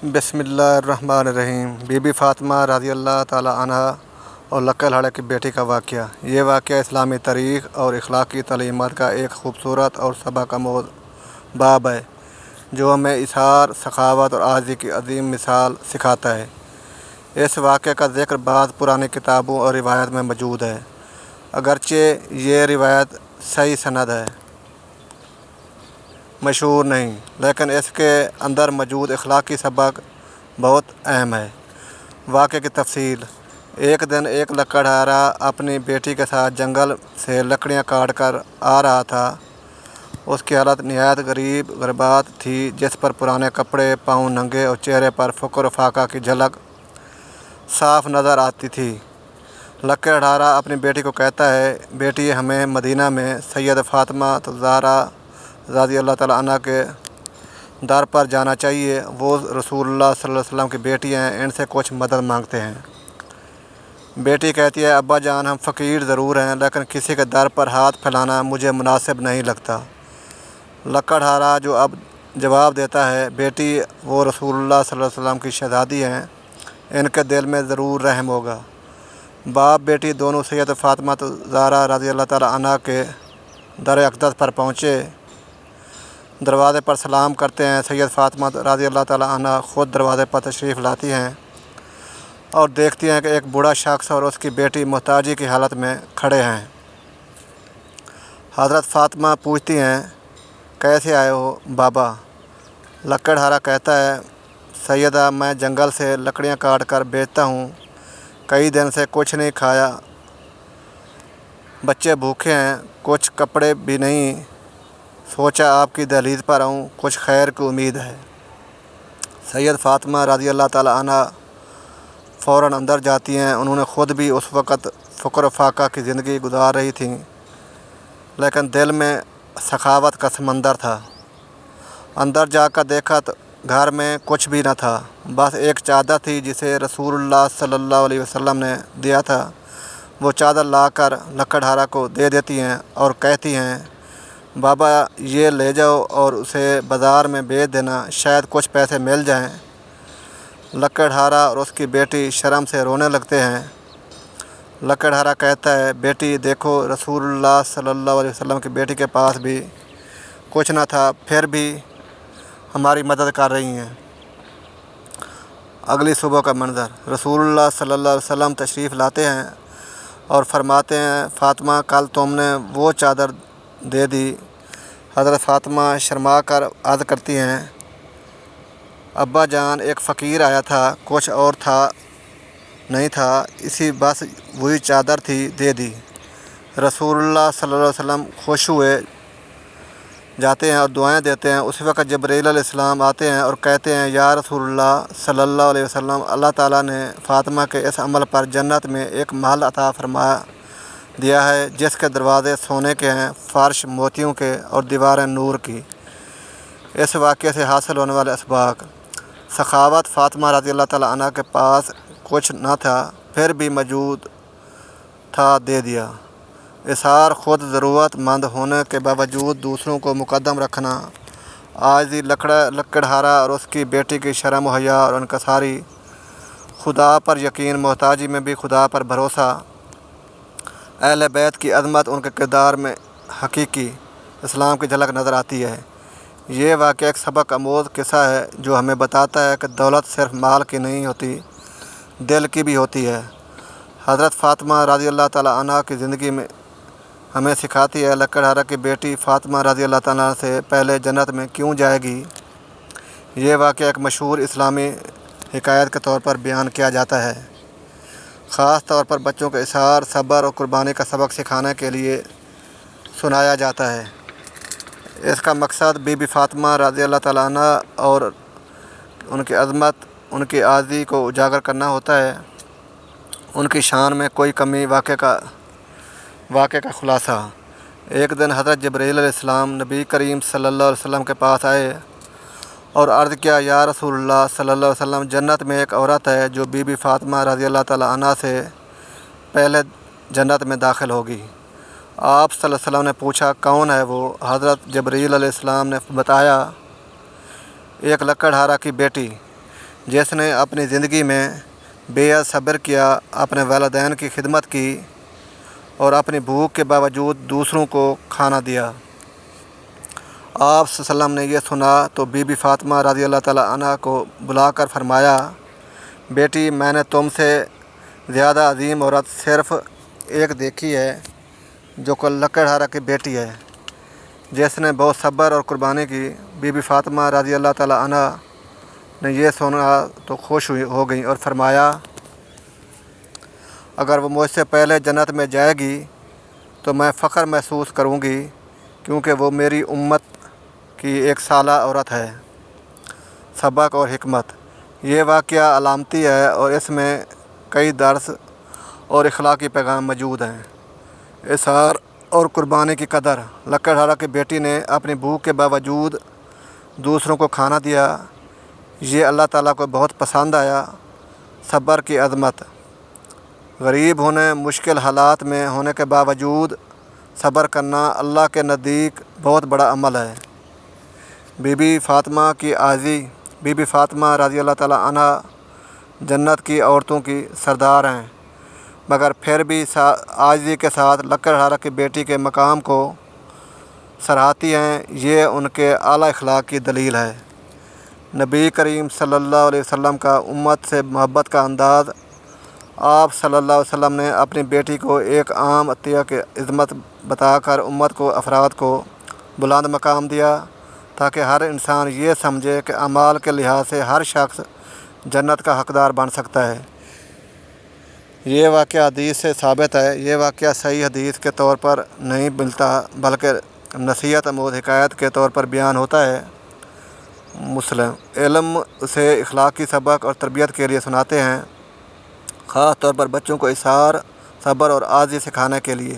بسم اللہ الرحمن الرحیم۔ بی بی فاطمہ رضی اللہ تعالیٰ عنہا اور لکڑہارا کی بیٹی کا واقعہ۔ یہ واقعہ اسلامی تاریخ اور اخلاقی تعلیمات کا ایک خوبصورت اور سبق آموز باب ہے جو ہمیں اظہار، سخاوت اور عاجزی کی عظیم مثال سکھاتا ہے۔ اس واقعے کا ذکر بعض پرانی کتابوں اور روایات میں موجود ہے، اگرچہ یہ روایت صحیح سند ہے مشہور نہیں، لیکن اس کے اندر موجود اخلاقی سبق بہت اہم ہے۔ واقعے کی تفصیل: ایک دن ایک لکڑہارا اپنی بیٹی کے ساتھ جنگل سے لکڑیاں کاٹ کر آ رہا تھا۔ اس کی حالت نہایت غریب غربات تھی، جس پر پرانے کپڑے، پاؤں ننگے اور چہرے پر فقر و فاقہ کی جھلک صاف نظر آتی تھی۔ لکڑہارا اپنی بیٹی کو کہتا ہے، بیٹی، ہمیں مدینہ میں سیدہ فاطمہ الزہرا رضی اللہ تعالیٰ عنہ کے در پر جانا چاہیے۔ وہ رسول اللہ صلی اللہ علیہ وسلم کی بیٹی ہیں، ان سے کچھ مدد مانگتے ہیں۔ بیٹی کہتی ہے، ابا جان، ہم فقیر ضرور ہیں، لیکن کسی کے در پر ہاتھ پھیلانا مجھے مناسب نہیں لگتا۔ لکڑہارا جو اب جواب دیتا ہے، بیٹی، وہ رسول اللہ صلی اللہ علیہ وسلم کی شہزادی ہیں، ان کے دل میں ضرور رحم ہوگا۔ باپ بیٹی دونوں سیدہ فاطمہ الزہرا رضی اللہ تعالیٰ عنہ کے در اقدس پر پہنچے، دروازے پر سلام کرتے ہیں۔ سیدہ فاطمہ رضی اللہ تعالیٰ عنہ خود دروازے پر تشریف لاتی ہیں اور دیکھتی ہیں کہ ایک بوڑھا شخص اور اس کی بیٹی محتاجی کی حالت میں کھڑے ہیں۔ حضرت فاطمہ پوچھتی ہیں، کیسے آئے ہو بابا؟ لکڑہارا کہتا ہے، سیدہ، میں جنگل سے لکڑیاں کاٹ کر بیچتا ہوں، کئی دن سے کچھ نہیں کھایا، بچے بھوکے ہیں، کچھ کپڑے بھی نہیں، سوچا آپ کی دہلیز پر آؤں، کچھ خیر کی امید ہے۔ سیدہ فاطمہ رضی اللہ تعالیٰ عنہ فوراً اندر جاتی ہیں۔ انہوں نے خود بھی اس وقت فقر و فاقہ کی زندگی گزار رہی تھیں، لیکن دل میں سخاوت کا سمندر تھا۔ اندر جا کر دیکھا تو گھر میں کچھ بھی نہ تھا، بس ایک چادر تھی جسے رسول اللہ صلی اللہ علیہ وسلم نے دیا تھا۔ وہ چادر لا کر لکڑہارا کو دے دیتی ہیں اور کہتی ہیں، بابا، یہ لے جاؤ اور اسے بازار میں بیچ دینا، شاید کچھ پیسے مل جائیں۔ لکڑہارا اور اس کی بیٹی شرم سے رونے لگتے ہیں۔ لکڑہارا کہتا ہے، بیٹی دیکھو، رسول اللہ صلی اللہ علیہ وسلم کی بیٹی کے پاس بھی کچھ نہ تھا، پھر بھی ہماری مدد کر رہی ہیں۔ اگلی صبح کا منظر: رسول اللہ صلی اللہ علیہ وسلم تشریف لاتے ہیں اور فرماتے ہیں، فاطمہ، کل تم نے وہ چادر دے دی۔ حضرت فاطمہ شرما کر عرض کرتی ہیں، ابا جان، ایک فقیر آیا تھا، کچھ اور تھا نہیں تھا، اسی بس وہی چادر تھی، دے دی۔ رسول اللہ صلی اللہ علیہ وسلم خوش ہوئے جاتے ہیں اور دعائیں دیتے ہیں۔ اسی وقت جبرائیل علیہ السلام آتے ہیں اور کہتے ہیں، یا رسول اللہ صلی اللہ علیہ وسلم، اللہ تعالیٰ نے فاطمہ کے اس عمل پر جنت میں ایک محل عطا فرما دیا ہے، جس کے دروازے سونے کے ہیں، فرش موتیوں کے اور دیواریں نور کی۔ اس واقعے سے حاصل ہونے والے اسباق: سخاوت: فاطمہ رضی اللہ تعالیٰ عنہ کے پاس کچھ نہ تھا، پھر بھی موجود تھا، دے دیا۔ اظہار: خود ضرورت مند ہونے کے باوجود دوسروں کو مقدم رکھنا۔ عاجزی: لکڑہارا اور اس کی بیٹی کی شرم و حیا اور انکساری۔ خدا پر یقین: محتاجی میں بھی خدا پر بھروسہ۔ اہل بیت کی عظمت: ان کے کردار میں حقیقی اسلام کی جھلک نظر آتی ہے۔ یہ واقعہ ایک سبق آموز قصہ ہے جو ہمیں بتاتا ہے کہ دولت صرف مال کی نہیں ہوتی، دل کی بھی ہوتی ہے۔ حضرت فاطمہ رضی اللہ تعالیٰ عنہ کی زندگی میں ہمیں سکھاتی ہے، لکڑہارا کی بیٹی فاطمہ رضی اللہ تعالیٰ عنہ سے پہلے جنت میں کیوں جائے گی۔ یہ واقعہ ایک مشہور اسلامی حکایت کے طور پر بیان کیا جاتا ہے، خاص طور پر بچوں کو اظہار، صبر اور قربانی کا سبق سکھانے کے لیے سنایا جاتا ہے۔ اس کا مقصد بی بی فاطمہ رضی اللہ تعالیٰ عنہ اور ان کی عظمت، ان کی عاجزی کو اجاگر کرنا ہوتا ہے۔ ان کی شان میں کوئی کمی۔ واقعے کا خلاصہ: ایک دن حضرت جبرائیل علیہ السلام نبی کریم صلی اللہ علیہ وسلم کے پاس آئے اور عرض کیا، یا رسول اللہ صلی اللہ علیہ وسلم، جنت میں ایک عورت ہے جو بی بی فاطمہ رضی اللہ تعالیٰ عنہ سے پہلے جنت میں داخل ہوگی۔ آپ صلی اللہ علیہ وسلم نے پوچھا، کون ہے وہ؟ حضرت جبرائیل علیہ السلام نے بتایا، ایک لکڑہارا کی بیٹی۔ جس نے اپنی زندگی میں بے حد صبر کیا، اپنے والدین کی خدمت کی اور اپنی بھوک کے باوجود دوسروں کو کھانا دیا۔ آپ صلی اللہ علیہ وسلم نے یہ سنا تو بی بی فاطمہ رضی اللہ تعالیٰ عنہ کو بلا کر فرمایا، بیٹی، میں نے تم سے زیادہ عظیم عورت صرف ایک دیکھی ہے جو کہ لکڑہارا کی بیٹی ہے، جس نے بہت صبر اور قربانی کی۔ بی بی فاطمہ رضی اللہ تعالیٰ عنہ نے یہ سنا تو خوش ہو گئیں اور فرمایا، اگر وہ مجھ سے پہلے جنت میں جائے گی تو میں فخر محسوس کروں گی، کیونکہ وہ میری امت کی ایک سالہ عورت ہے۔ سبق اور حکمت: یہ واقعہ علامتی ہے اور اس میں کئی درس اور اخلاقی پیغام موجود ہیں۔ اثار اور قربانی کی قدر: لکڑہارا کی بیٹی نے اپنی بھوک کے باوجود دوسروں کو کھانا دیا، یہ اللہ تعالیٰ کو بہت پسند آیا۔ صبر کی عظمت: غریب ہونے، مشکل حالات میں ہونے کے باوجود صبر کرنا اللہ کے نزدیک بہت بڑا عمل ہے۔ بی بی فاطمہ کی عاجزی: بی بی فاطمہ رضی اللہ تعالیٰ عنہ جنت کی عورتوں کی سردار ہیں، مگر پھر بھی عاجزی کے ساتھ لکڑہارا کی بیٹی کے مقام کو سراہتی ہیں، یہ ان کے اعلیٰ اخلاق کی دلیل ہے۔ نبی کریم صلی اللہ علیہ وسلم کا امت سے محبت کا انداز: آپ صلی اللہ علیہ وسلم نے اپنی بیٹی کو ایک عام عطیہ کی عظمت بتا کر امت کو افراد کو بلند مقام دیا، تاکہ ہر انسان یہ سمجھے کہ اعمال کے لحاظ سے ہر شخص جنت کا حقدار بن سکتا ہے۔ یہ واقعہ حدیث سے ثابت ہے۔ یہ واقعہ صحیح حدیث کے طور پر نہیں ملتا بلکہ نصیحت آموز حکایت کے طور پر بیان ہوتا ہے۔ مسلم علم سے اخلاقی سبق اور تربیت کے لیے سناتے ہیں، خاص طور پر بچوں کو اثار، صبر اور عاجزی سکھانے کے لیے۔